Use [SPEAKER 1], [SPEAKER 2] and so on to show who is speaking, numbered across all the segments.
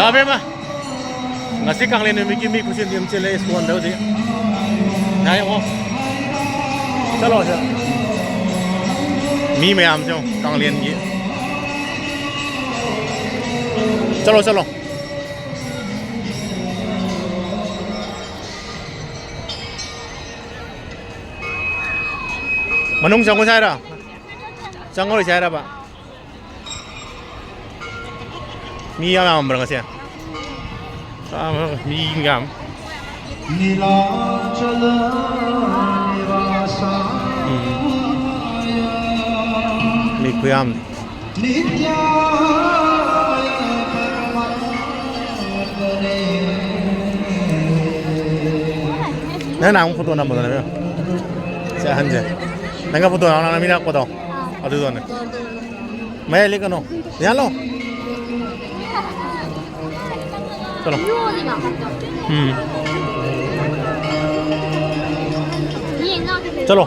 [SPEAKER 1] Labe mah. Ngasih kang lene miki mi kusin diam cile eskuan dah sih. Naya mo. Chalo aja. Mi mayam sih kang lene ye. Chalo chalo. Manung jangan saya dah. Jangan saya dah pak. Mi yang berang sih. Mi ngam. Mi kuyam. Nãy nào cũng foto nằm rồi này. Saya hanje. Nengah foto orang mina foto. Aduh tuh nih. Maya lihat no. Lihat lo. Chalo. Chalo.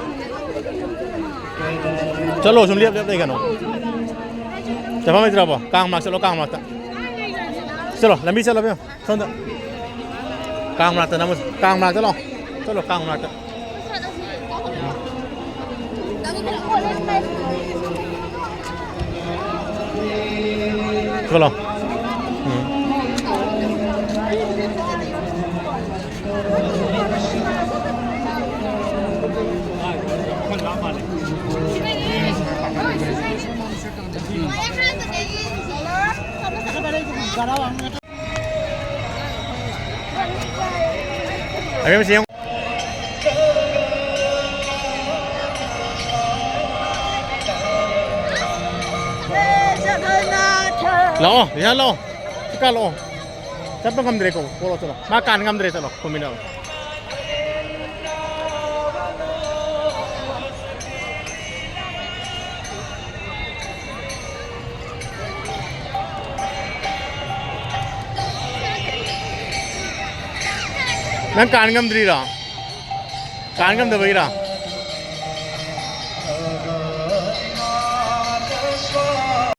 [SPEAKER 1] Chalo chúng liếc đây cả nó. Chả phải mấy đâu, càng mặc chalo càng mặc. Chalo, làm gì chalo bây giờ? Xong rồi. Càng mặc nằm càng mặc chalo. Chalo càng mặc. Chalo. Anh em xem. Lo, lihat lo. Suka lo. Siapa ngam dire ko? Polo chalo. Makan ngam dire chalo. Kuminaw. Nang kan ngam dire ra. Kan ngam de bai ra.